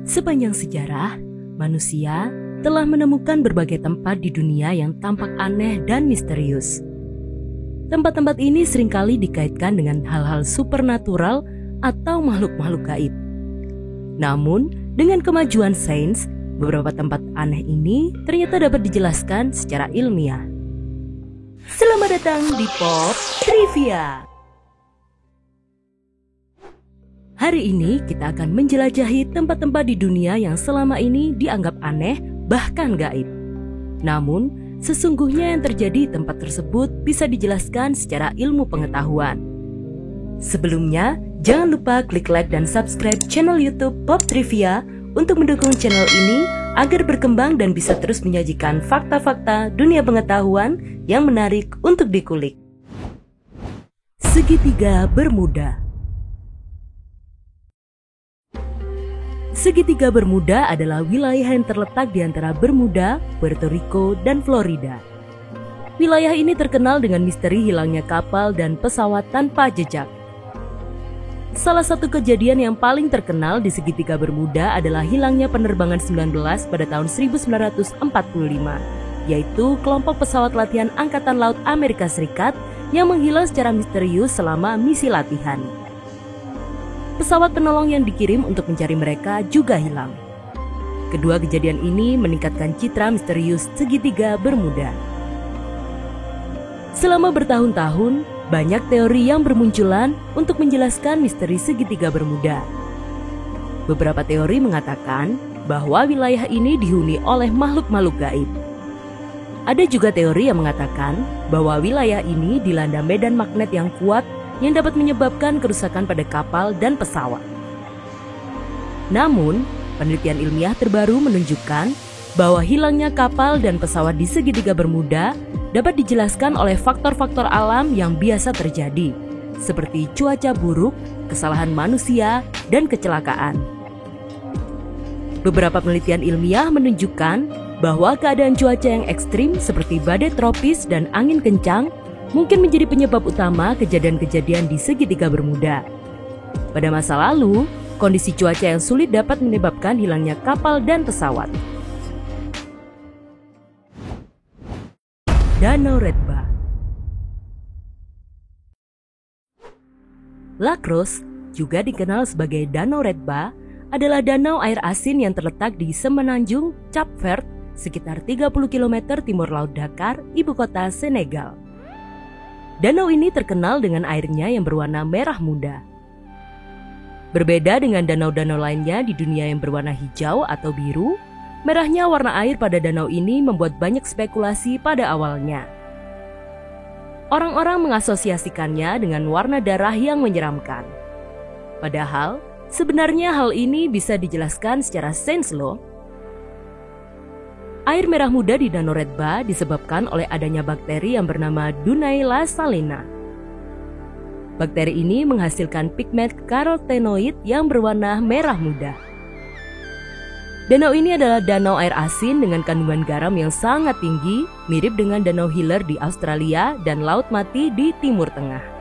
Sepanjang sejarah, manusia telah menemukan berbagai tempat di dunia yang tampak aneh dan misterius. Tempat-tempat ini seringkali dikaitkan dengan hal-hal supernatural atau makhluk-makhluk gaib. Namun, dengan kemajuan sains, beberapa tempat aneh ini ternyata dapat dijelaskan secara ilmiah. Selamat datang di Pop Trivia. Hari ini kita akan menjelajahi tempat-tempat di dunia yang selama ini dianggap aneh bahkan gaib. Namun, sesungguhnya yang terjadi di tempat tersebut bisa dijelaskan secara ilmu pengetahuan. Sebelumnya, jangan lupa klik like dan subscribe channel YouTube Pop Trivia untuk mendukung channel ini agar berkembang dan bisa terus menyajikan fakta-fakta dunia pengetahuan yang menarik untuk dikulik. Segitiga Bermuda. Segitiga Bermuda adalah wilayah yang terletak di antara Bermuda, Puerto Rico, dan Florida. Wilayah ini terkenal dengan misteri hilangnya kapal dan pesawat tanpa jejak. Salah satu kejadian yang paling terkenal di Segitiga Bermuda adalah hilangnya penerbangan 19 pada tahun 1945, yaitu kelompok pesawat latihan Angkatan Laut Amerika Serikat yang menghilang secara misterius selama misi latihan. Pesawat penolong yang dikirim untuk mencari mereka juga hilang. Kedua kejadian ini meningkatkan citra misterius Segitiga Bermuda. Selama bertahun-tahun, banyak teori yang bermunculan untuk menjelaskan misteri Segitiga Bermuda. Beberapa teori mengatakan bahwa wilayah ini dihuni oleh makhluk-makhluk gaib. Ada juga teori yang mengatakan bahwa wilayah ini dilanda medan magnet yang kuat yang dapat menyebabkan kerusakan pada kapal dan pesawat. Namun, penelitian ilmiah terbaru menunjukkan bahwa hilangnya kapal dan pesawat di Segitiga Bermuda dapat dijelaskan oleh faktor-faktor alam yang biasa terjadi, seperti cuaca buruk, kesalahan manusia, dan kecelakaan. Beberapa penelitian ilmiah menunjukkan bahwa keadaan cuaca yang ekstrim seperti badai tropis dan angin kencang mungkin menjadi penyebab utama kejadian-kejadian di Segitiga Bermuda. Pada masa lalu, kondisi cuaca yang sulit dapat menyebabkan hilangnya kapal dan pesawat. Danau Redba. Lacrosse, juga dikenal sebagai Danau Redba, adalah danau air asin yang terletak di semenanjung Cap Vert, sekitar 30 km timur laut Dakar, ibu kota Senegal. Danau ini terkenal dengan airnya yang berwarna merah muda. Berbeda dengan danau-danau lainnya di dunia yang berwarna hijau atau biru, merahnya warna air pada danau ini membuat banyak spekulasi pada awalnya. Orang-orang mengasosiasikannya dengan warna darah yang menyeramkan. Padahal, sebenarnya hal ini bisa dijelaskan secara sains loh. Air merah muda di Danau Redba disebabkan oleh adanya bakteri yang bernama Dunhaila salina. Bakteri ini menghasilkan pigmen karotenoid yang berwarna merah muda. Danau ini adalah danau air asin dengan kandungan garam yang sangat tinggi, mirip dengan Danau Hiller di Australia dan Laut Mati di Timur Tengah.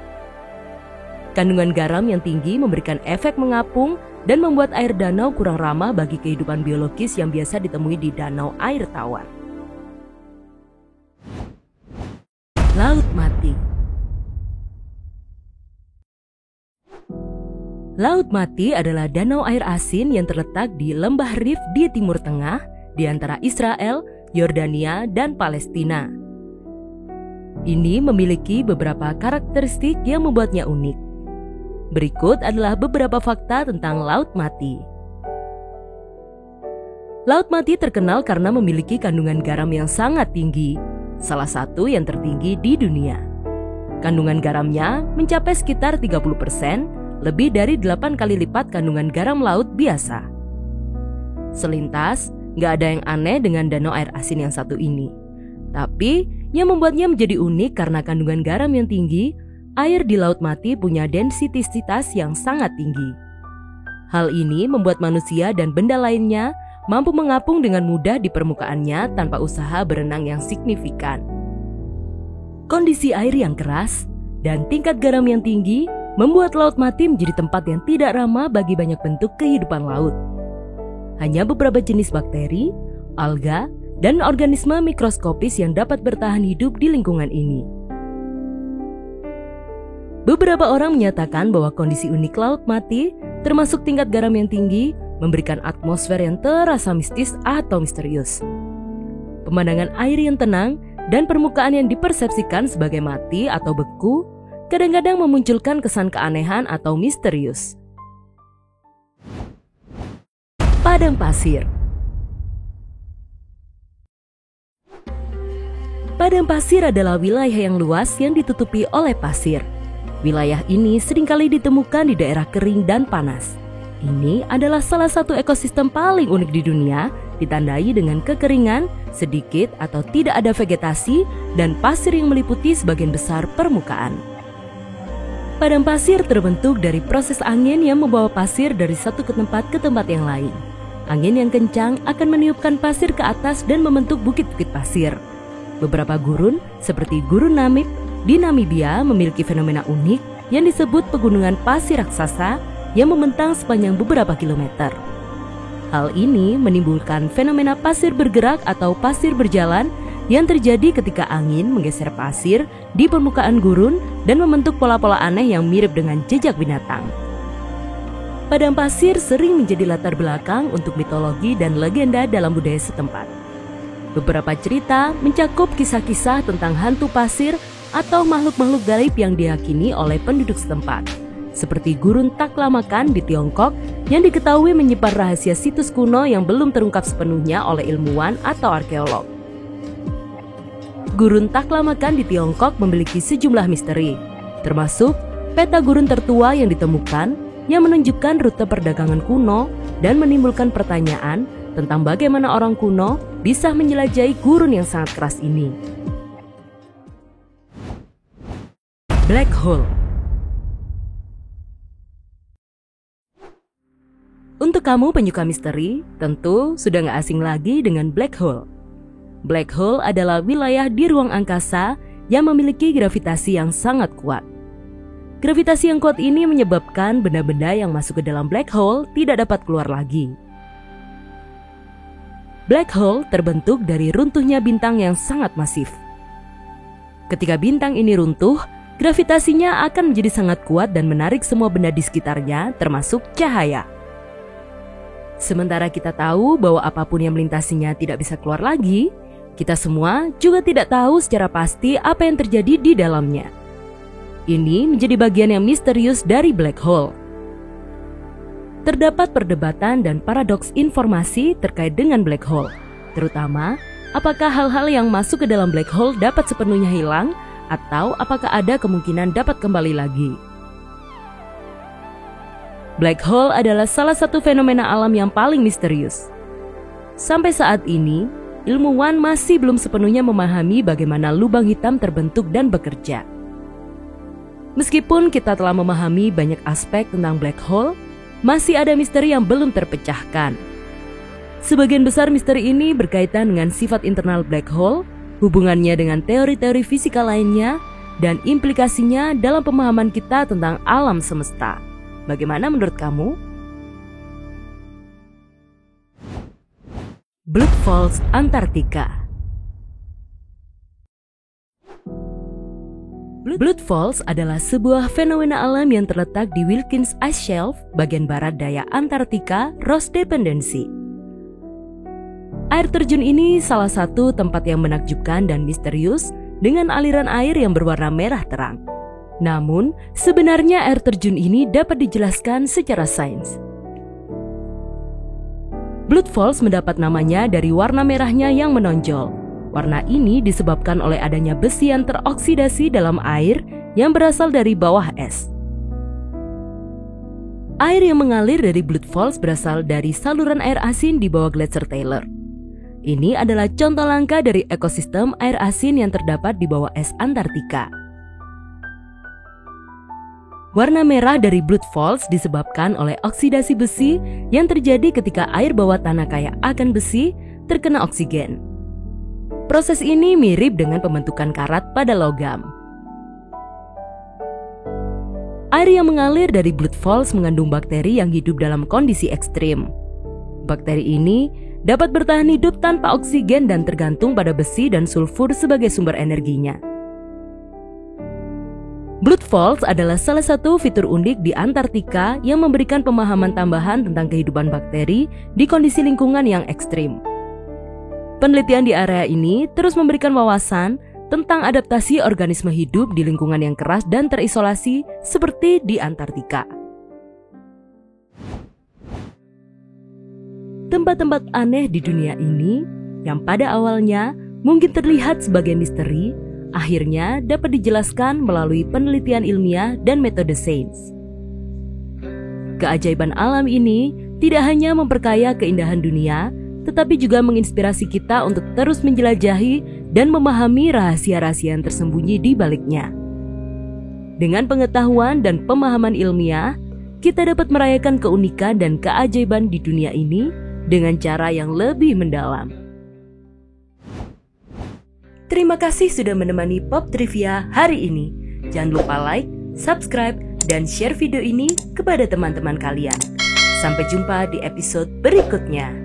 Kandungan garam yang tinggi memberikan efek mengapung dan membuat air danau kurang ramah bagi kehidupan biologis yang biasa ditemui di danau air tawar. Laut Mati. Laut Mati adalah danau air asin yang terletak di lembah Rif di Timur Tengah, di antara Israel, Yordania, dan Palestina. Ini memiliki beberapa karakteristik yang membuatnya unik. Berikut adalah beberapa fakta tentang Laut Mati. Laut Mati terkenal karena memiliki kandungan garam yang sangat tinggi, salah satu yang tertinggi di dunia. Kandungan garamnya mencapai sekitar 30%, lebih dari 8 kali lipat kandungan garam laut biasa. Selintas, gak ada yang aneh dengan danau air asin yang satu ini. Tapi, yang membuatnya menjadi unik karena kandungan garam yang tinggi, air di Laut Mati punya densititas yang sangat tinggi. Hal ini membuat manusia dan benda lainnya mampu mengapung dengan mudah di permukaannya tanpa usaha berenang yang signifikan. Kondisi air yang keras dan tingkat garam yang tinggi membuat laut mati menjadi tempat yang tidak ramah bagi banyak bentuk kehidupan laut. Hanya beberapa jenis bakteri, alga, dan organisme mikroskopis yang dapat bertahan hidup di lingkungan ini. Beberapa orang menyatakan bahwa kondisi unik laut mati, termasuk tingkat garam yang tinggi, memberikan atmosfer yang terasa mistis atau misterius. Pemandangan air yang tenang dan permukaan yang dipersepsikan sebagai mati atau beku kadang-kadang memunculkan kesan keanehan atau misterius. Padang pasir. Padang pasir adalah wilayah yang luas yang ditutupi oleh pasir. Wilayah ini seringkali ditemukan di daerah kering dan panas. Ini adalah salah satu ekosistem paling unik di dunia, ditandai dengan kekeringan, sedikit atau tidak ada vegetasi, dan pasir yang meliputi sebagian besar permukaan. Padang pasir terbentuk dari proses angin yang membawa pasir dari satu ke tempat yang lain. Angin yang kencang akan meniupkan pasir ke atas dan membentuk bukit-bukit pasir. Beberapa gurun, seperti Gurun Namib di Namibia, memiliki fenomena unik yang disebut pegunungan pasir raksasa yang membentang sepanjang beberapa kilometer. Hal ini menimbulkan fenomena pasir bergerak atau pasir berjalan yang terjadi ketika angin menggeser pasir di permukaan gurun dan membentuk pola-pola aneh yang mirip dengan jejak binatang. Padang pasir sering menjadi latar belakang untuk mitologi dan legenda dalam budaya setempat. Beberapa cerita mencakup kisah-kisah tentang hantu pasir atau makhluk-makhluk gaib yang diyakini oleh penduduk setempat, seperti Gurun Taklamakan di Tiongkok yang diketahui menyimpan rahasia situs kuno yang belum terungkap sepenuhnya oleh ilmuwan atau arkeolog. Gurun Taklamakan di Tiongkok memiliki sejumlah misteri, termasuk peta gurun tertua yang ditemukan yang menunjukkan rute perdagangan kuno dan menimbulkan pertanyaan tentang bagaimana orang kuno bisa menjelajahi gurun yang sangat keras ini. Black hole. Untuk kamu penyuka misteri, tentu sudah gak asing lagi dengan black hole. Black hole adalah wilayah di ruang angkasa yang memiliki gravitasi yang sangat kuat. Gravitasi yang kuat ini menyebabkan benda-benda yang masuk ke dalam black hole tidak dapat keluar lagi. Black hole terbentuk dari runtuhnya bintang yang sangat masif. Ketika bintang ini runtuh, gravitasinya akan menjadi sangat kuat dan menarik semua benda di sekitarnya, termasuk cahaya. Sementara kita tahu bahwa apapun yang melintasinya tidak bisa keluar lagi, kita semua juga tidak tahu secara pasti apa yang terjadi di dalamnya. Ini menjadi bagian yang misterius dari black hole. Terdapat perdebatan dan paradoks informasi terkait dengan black hole, terutama apakah hal-hal yang masuk ke dalam black hole dapat sepenuhnya hilang atau apakah ada kemungkinan dapat kembali lagi. Black hole adalah salah satu fenomena alam yang paling misterius. Sampai saat ini, ilmuwan masih belum sepenuhnya memahami bagaimana lubang hitam terbentuk dan bekerja. Meskipun kita telah memahami banyak aspek tentang black hole, masih ada misteri yang belum terpecahkan. Sebagian besar misteri ini berkaitan dengan sifat internal black hole, hubungannya dengan teori-teori fisika lainnya, dan implikasinya dalam pemahaman kita tentang alam semesta. Bagaimana menurut kamu? Blood Falls, Antartika. Blood Falls adalah sebuah fenomena alam yang terletak di Wilkins Ice Shelf, bagian barat daya Antartika, Ross Dependency. Air terjun ini salah satu tempat yang menakjubkan dan misterius dengan aliran air yang berwarna merah terang. Namun, sebenarnya air terjun ini dapat dijelaskan secara sains. Blood Falls mendapat namanya dari warna merahnya yang menonjol. Warna ini disebabkan oleh adanya besi yang teroksidasi dalam air yang berasal dari bawah es. Air yang mengalir dari Blood Falls berasal dari saluran air asin di bawah Glacier Taylor. Ini adalah contoh langka dari ekosistem air asin yang terdapat di bawah es Antartika. Warna merah dari Blood Falls disebabkan oleh oksidasi besi yang terjadi ketika air bawah tanah kaya akan besi terkena oksigen. Proses ini mirip dengan pembentukan karat pada logam. Air yang mengalir dari Blood Falls mengandung bakteri yang hidup dalam kondisi ekstrim. Bakteri ini dapat bertahan hidup tanpa oksigen dan tergantung pada besi dan sulfur sebagai sumber energinya. Blood Falls adalah salah satu fitur unik di Antartika yang memberikan pemahaman tambahan tentang kehidupan bakteri di kondisi lingkungan yang ekstrim. Penelitian di area ini terus memberikan wawasan tentang adaptasi organisme hidup di lingkungan yang keras dan terisolasi seperti di Antartika. Tempat-tempat aneh di dunia ini yang pada awalnya mungkin terlihat sebagai misteri, akhirnya dapat dijelaskan melalui penelitian ilmiah dan metode sains. Keajaiban alam ini tidak hanya memperkaya keindahan dunia, tetapi juga menginspirasi kita untuk terus menjelajahi dan memahami rahasia-rahasia yang tersembunyi di baliknya. Dengan pengetahuan dan pemahaman ilmiah, kita dapat merayakan keunikan dan keajaiban di dunia ini dengan cara yang lebih mendalam. Terima kasih sudah menemani Pop Trivia hari ini. Jangan lupa like, subscribe, dan share video ini kepada teman-teman kalian. Sampai jumpa di episode berikutnya.